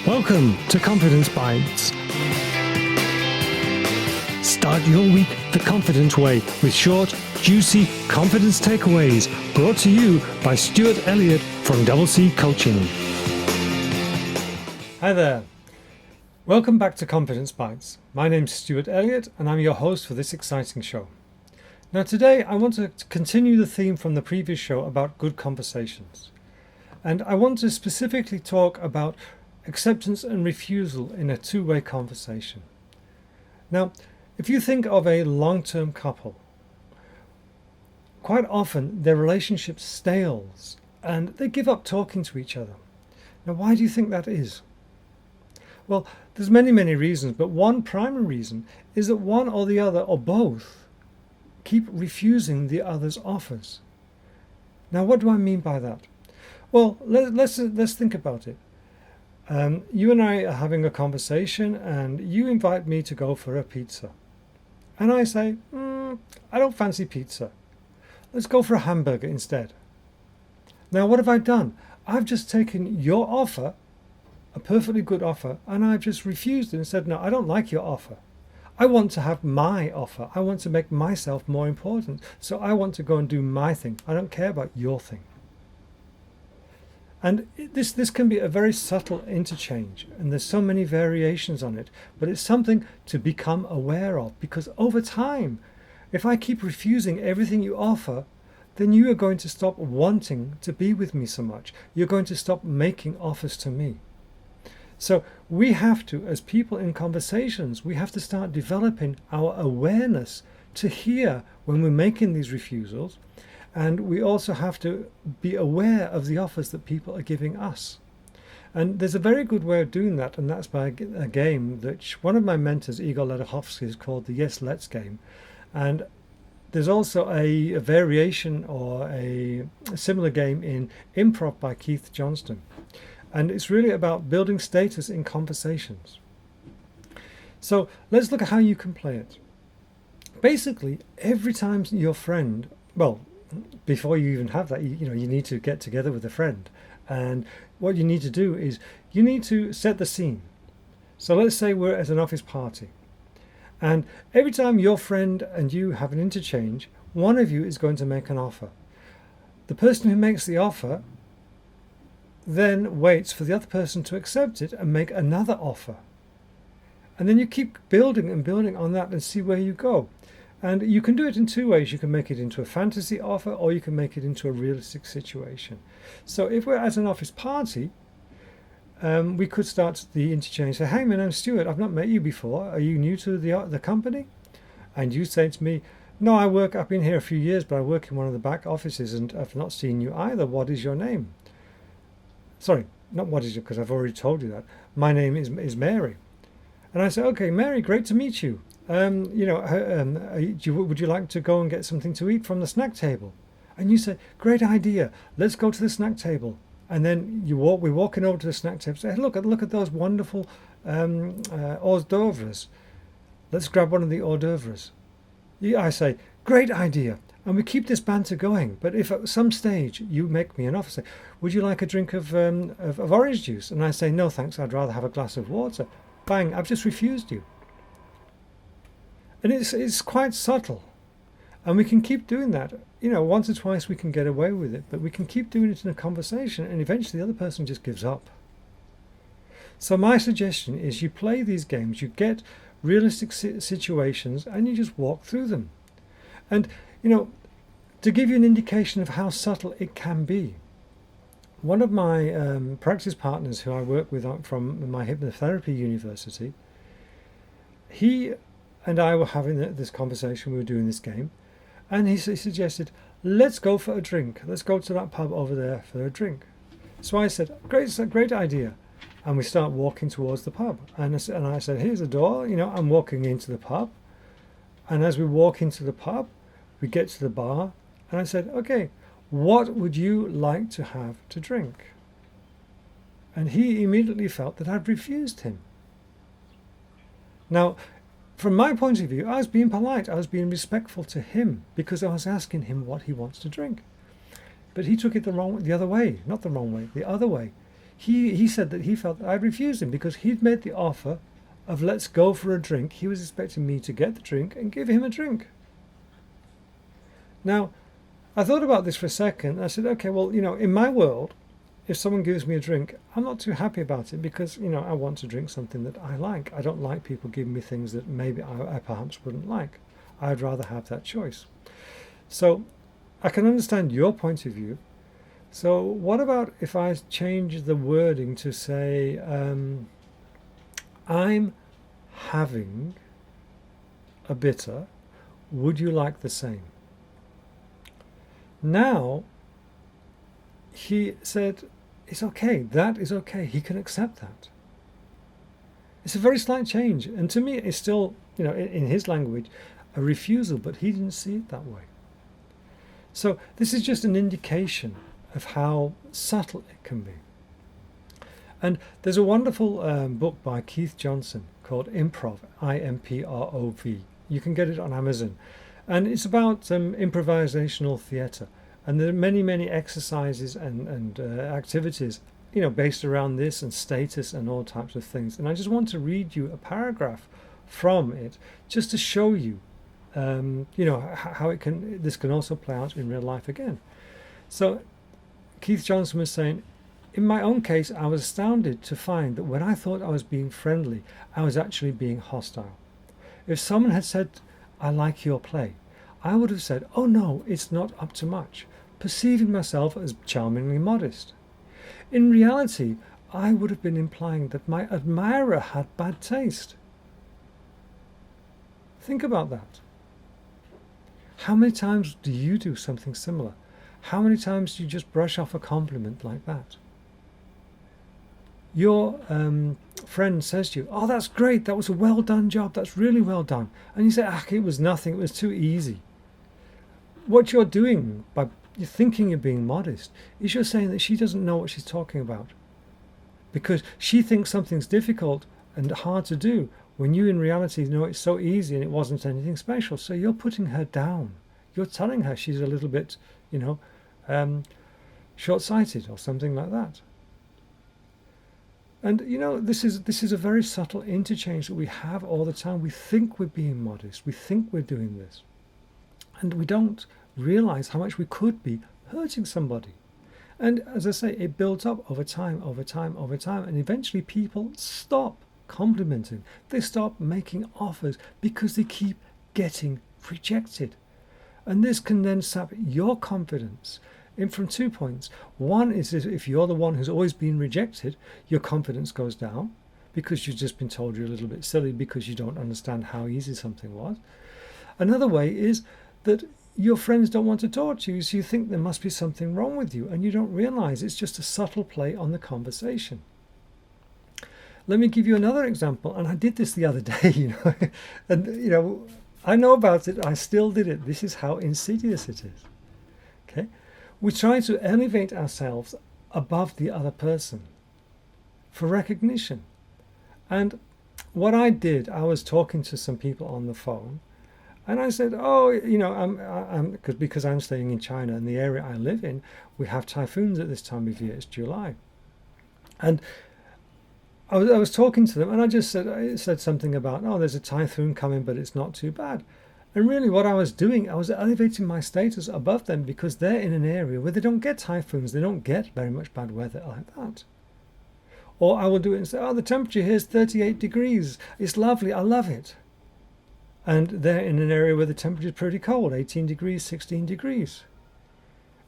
Welcome to Confidence Bites. Start your week the confident way with short, juicy confidence takeaways brought to you by Stuart Elliott from Double C Coaching. Hi there. Welcome back to Confidence Bites. My name's Stuart Elliott and I'm your host for this exciting show. Now today I want to continue the theme from the previous show about good conversations. And I want to specifically talk about acceptance and refusal in a two-way conversation. Now, if you think of a long-term couple, quite often their relationship stales and they give up talking to each other. Now, why do you think that is? Well, there's many reasons, but one primary reason is that one or the other or both keep refusing the other's offers. Now, what do I mean by that? Well, let's think about it. You and I are having a conversation and you invite me to go for a pizza. And I say, I don't fancy pizza. Let's go for a hamburger instead. Now, what have I done? I've just taken your offer, a perfectly good offer, and I've just refused it and said, no, I don't like your offer. I want to have my offer. I want to make myself more important. So I want to go and do my thing. I don't care about your thing. And this can be a very subtle interchange, and there's so many variations on it, but it's something to become aware of, because over time, if I keep refusing everything you offer, then you are going to stop wanting to be with me so much. You're going to stop making offers to me. So we have to, as people in conversations, we have to start developing our awareness to hear when we're making these refusals. And we also have to be aware of the offers that people are giving us. And there's a very good way of doing that, and that's by a game that one of my mentors, Igor Ledachovsky, has called the Yes Let's game. And there's also a variation or a similar game in Improv by Keith Johnston. And it's really about building status in conversations. So let's look at how you can play it. Basically, every time your friend, before you even have that, you need to get together with a friend. And what you need to do is you need to set the scene. So let's say we're at an office party. And every time your friend and you have an interchange, one of you is going to make an offer. The person who makes the offer then waits for the other person to accept it and make another offer. And then you keep building and building on that and see where you go. And you can do it in two ways. You can make it into a fantasy offer, or you can make it into a realistic situation. So if we're at an office party, we could start the interchange. Say, hey, my name's Stuart. I've not met you before. Are you new to the company? And you say to me, no, I've been here a few years, but I work in one of the back offices and I've not seen you either. What is your name? Sorry, not what is your, because I've already told you that. My name is Mary. And I say, okay, Mary, great to meet you. Would you like to go and get something to eat from the snack table? And you say, great idea. Let's go to the snack table. And then we're walking over to the snack table. Say, hey, look at those wonderful hors d'oeuvres. Let's grab one of the hors d'oeuvres. I say, great idea. And we keep this banter going. But if at some stage you make me an offer, say, would you like a drink of orange juice? And I say, no, thanks. I'd rather have a glass of water. Bang, I've just refused you. And it's quite subtle, and we can keep doing that. Once or twice we can get away with it, but we can keep doing it in a conversation, and eventually the other person just gives up. So my suggestion is you play these games, you get realistic situations, and you just walk through them. And to give you an indication of how subtle it can be, one of my practice partners who I work with from my hypnotherapy university, he and I were having this conversation, we were doing this game, and he suggested, let's go for a drink. Let's go to that pub over there for a drink. So I said, great idea. And we start walking towards the pub. And I said, here's the door, I'm walking into the pub. And as we walk into the pub, we get to the bar. And I said, okay, what would you like to have to drink? And he immediately felt that I'd refused him. Now, from my point of view, I was being polite. I was being respectful to him because I was asking him what he wants to drink. But he took it the other way. Not the wrong way, the other way. He said that he felt that I'd refused him because he'd made the offer of let's go for a drink. He was expecting me to get the drink and give him a drink. Now, I thought about this for a second. And I said, okay, well, in my world, if someone gives me a drink, I'm not too happy about it because, I want to drink something that I like. I don't like people giving me things that maybe I perhaps wouldn't like. I'd rather have that choice. So I can understand your point of view. So what about if I change the wording to say, I'm having a bitter, would you like the same? Now, he said, it's okay, that is okay, he can accept that. It's a very slight change, and to me it's still, in his language, a refusal, but he didn't see it that way. So this is just an indication of how subtle it can be. And there's a wonderful book by Keith Johnson called Improv, IMPROV. You can get it on Amazon. And it's about improvisational theatre. And there are many, many exercises and activities, based around this and status and all types of things. And I just want to read you a paragraph from it just to show you, how this can also play out in real life again. So Keith Johnson was saying, in my own case, I was astounded to find that when I thought I was being friendly, I was actually being hostile. If someone had said, I like your play, I would have said, oh no, it's not up to much, perceiving myself as charmingly modest. In reality, I would have been implying that my admirer had bad taste. Think about that. How many times do you do something similar? How many times do you just brush off a compliment like that? Your friend says to you, oh, that's great, that was a well done job, that's really well done. And you say, it was nothing, it was too easy. What you're doing by thinking you're being modest is you're saying that she doesn't know what she's talking about. Because she thinks something's difficult and hard to do, when you in reality know it's so easy and it wasn't anything special. So you're putting her down. You're telling her she's a little bit, short-sighted or something like that. And this is a very subtle interchange that we have all the time. We think we're being modest. We think we're doing this. And we don't realize how much we could be hurting somebody. And as I say, it builds up over time. And eventually people stop complimenting. They stop making offers because they keep getting rejected. And this can then sap your confidence from 2 points. One is that if you're the one who's always been rejected, your confidence goes down because you've just been told you're a little bit silly because you don't understand how easy something was. Another way is that your friends don't want to talk to you, so you think there must be something wrong with you, and you don't realize it's just a subtle play on the conversation. Let me give you another example, and I did this the other day, and I know about it, I still did it. This is how insidious it is. Okay? We try to elevate ourselves above the other person for recognition. And what I did, I was talking to some people on the phone, and I said, because I'm staying in China, and the area I live in, we have typhoons at this time of year. It's July. And I was talking to them, and I said something about, there's a typhoon coming, but it's not too bad. And really what I was doing, I was elevating my status above them because they're in an area where they don't get typhoons. They don't get very much bad weather like that. Or I will do it and say, the temperature here is 38 degrees. It's lovely. I love it. And they're in an area where the temperature is pretty cold, 18 degrees, 16 degrees.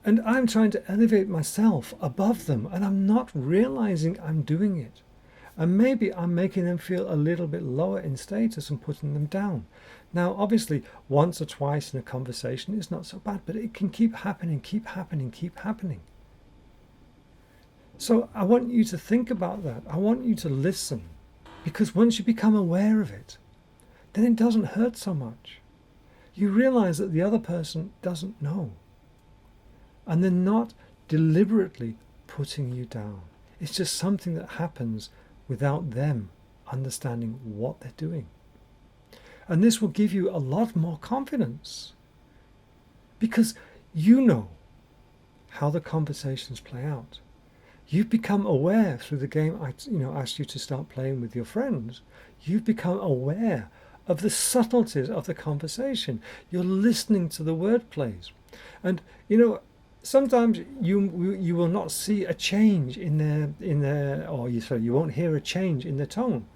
And I'm trying to elevate myself above them, and I'm not realizing I'm doing it. And maybe I'm making them feel a little bit lower in status and putting them down. Now, obviously, once or twice in a conversation is not so bad, but it can keep happening. So I want you to think about that. I want you to listen, because once you become aware of it, then it doesn't hurt so much. You realize that the other person doesn't know. And they're not deliberately putting you down. It's just something that happens without them understanding what they're doing. And this will give you a lot more confidence, because you know how the conversations play out. You've become aware through the game I asked you to start playing with your friends. You've become aware of the subtleties of the conversation. You're listening to the word plays. And sometimes you will not see a change you won't hear a change in their tone.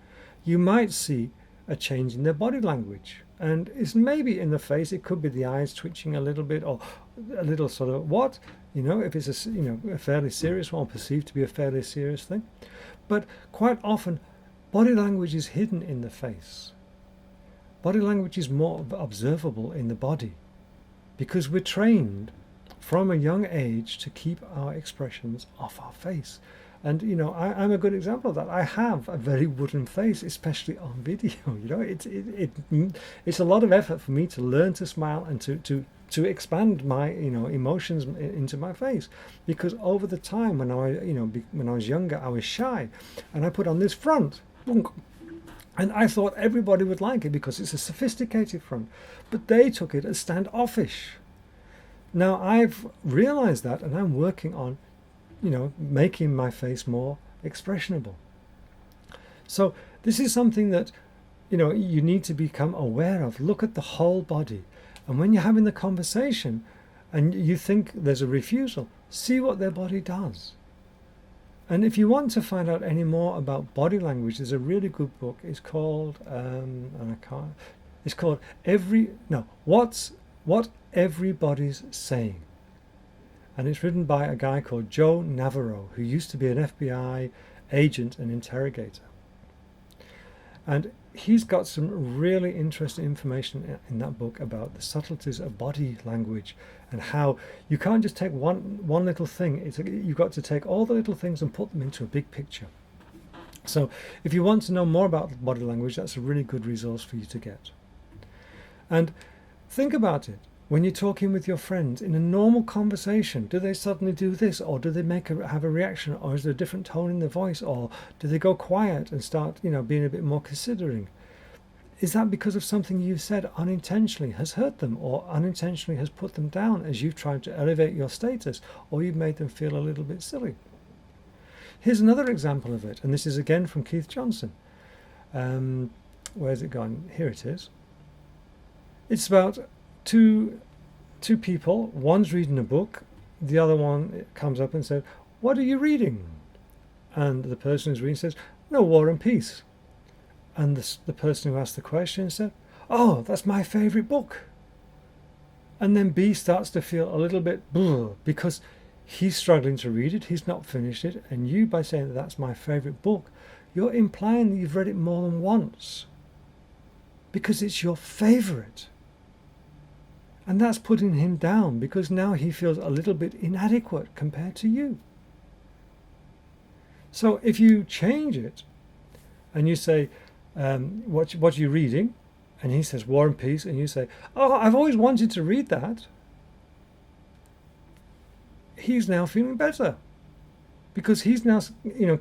You might see a change in their body language. And it's maybe in the face, it could be the eyes twitching a little bit, or a little sort of what, if it's a fairly serious one, perceived to be a fairly serious thing. But quite often, body language is hidden in the face. Body language is more observable in the body, because we're trained from a young age to keep our expressions off our face. And I'm a good example of that. I have a very wooden face, especially on video. It's a lot of effort for me to learn to smile and to expand my emotions into my face, because over the time when I was younger, I was shy, and I put on this front, and I thought everybody would like it because it's a sophisticated front, but they took it as standoffish. Now I've realized that, and I'm working on making my face more expressionable. So this is something that you need to become aware of. Look at the whole body, and when you're having the conversation and you think there's a refusal, see what their body does. And if you want to find out any more about body language, there's a really good book. It's called What Everybody's Saying. And it's written by a guy called Joe Navarro, who used to be an FBI agent and interrogator. And he's got some really interesting information in that book about the subtleties of body language, and how you can't just take one little thing. You've got to take all the little things and put them into a big picture. So if you want to know more about body language, that's a really good resource for you to get. And think about it. When you're talking with your friends in a normal conversation, do they suddenly do this, or do they have a reaction, or is there a different tone in their voice, or do they go quiet and start being a bit more considering? Is that because of something you've said unintentionally has hurt them, or unintentionally has put them down as you've tried to elevate your status, or you've made them feel a little bit silly? Here's another example of it, and this is again from Keith Johnson. Where's it gone? Here it is. It's about two people. One's reading a book, the other one comes up and says, "What are you reading?" And the person who's reading says, "No, War and Peace." And the person who asked the question said, "Oh, that's my favourite book." And then B starts to feel a little bit because he's struggling to read it, he's not finished it, and you, by saying that that's my favourite book, you're implying that you've read it more than once because it's your favourite. And that's putting him down, because now he feels a little bit inadequate compared to you. So if you change it and you say, what are you reading? And he says, War and Peace. And you say, "Oh, I've always wanted to read that." He's now feeling better, because he's now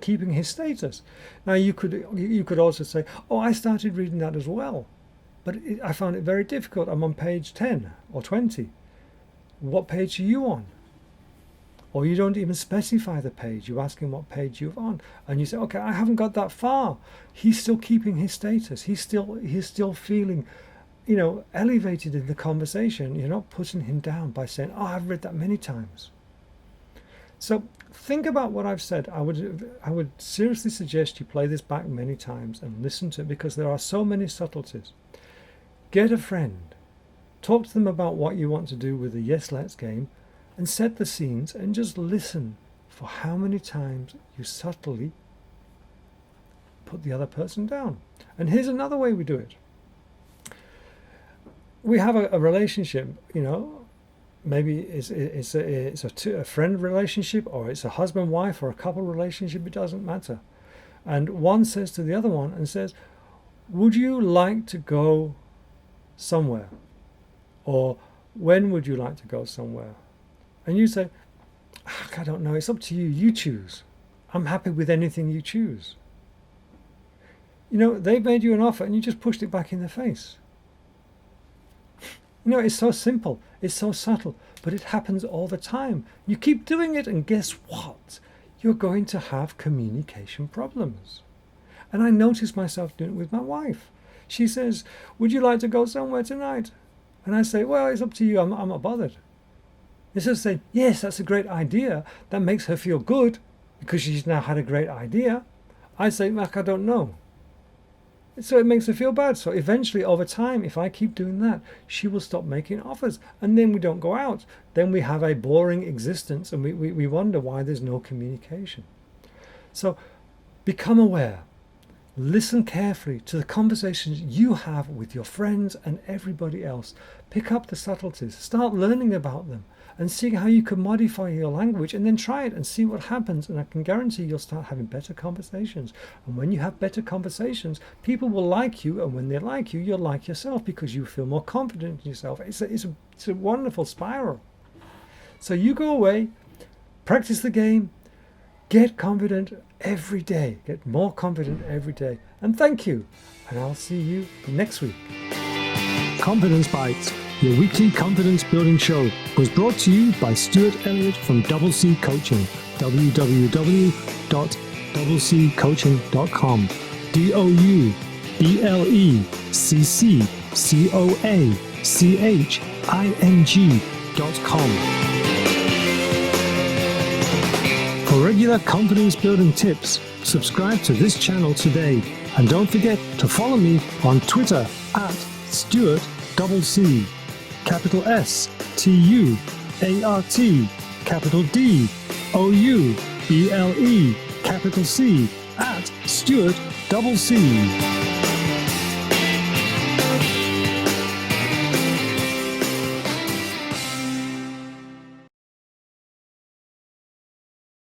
keeping his status. Now you could also say, "Oh, I started reading that as well, but I found it very difficult. I'm on page 10 or 20. What page are you on?" Or you don't even specify the page. You ask him what page you're on, and you say, "Okay, I haven't got that far." He's still keeping his status. He's still feeling, elevated in the conversation. You're not putting him down by saying, "Oh, I've read that many times." So think about what I've said. I would seriously suggest you play this back many times and listen to it, because there are so many subtleties. Get a friend, talk to them about what you want to do with the Yes Let's game, and set the scenes, and just listen for how many times you subtly put the other person down. And here's another way we do it. We have a relationship, maybe it's a friend relationship, or it's a husband-wife, or a couple relationship, it doesn't matter. And one says to the other one and says, "Would you like to go somewhere?" Or, "When would you like to go somewhere?" And you say, "I don't know, it's up to you, you choose. I'm happy with anything you choose." They've made you an offer and you just pushed it back in their face. It's so simple, it's so subtle, but it happens all the time. You keep doing it, and guess what? you're going to have communication problems. And I notice myself doing it with my wife. She says, would you like to go somewhere tonight? And I say, well, it's up to you. I'm not bothered. Instead of saying, yes, that's a great idea, that makes her feel good because she's now had a great idea, I say, Mac, I don't know. So it makes her feel bad. So eventually, over time, if I keep doing that, she will stop making offers. And then we don't go out. Then we have a boring existence and we wonder why there's no communication. So become aware. Listen carefully to the conversations you have with your friends and everybody else. Pick up the subtleties. Start learning about them and see how you can modify your language, and then try it and see what happens. And I can guarantee you'll start having better conversations. And when you have better conversations, people will like you. And when they like you, you'll like yourself because you feel more confident in yourself. It's a wonderful spiral. So you go away, practice the game, get confident every day. Get more confident every day. And thank you. And I'll see you next week. Confidence Bites, your weekly confidence building show, was brought to you by Stuart Elliott from Double C Coaching, www.doubleccoaching.com, DOUBLECCOACHING.com. For regular confidence building tips, subscribe to this channel today. And don't forget to follow me on Twitter at Stuart Double C, capital S, TUART, capital D, OUBLE, capital C, at Stuart Double C.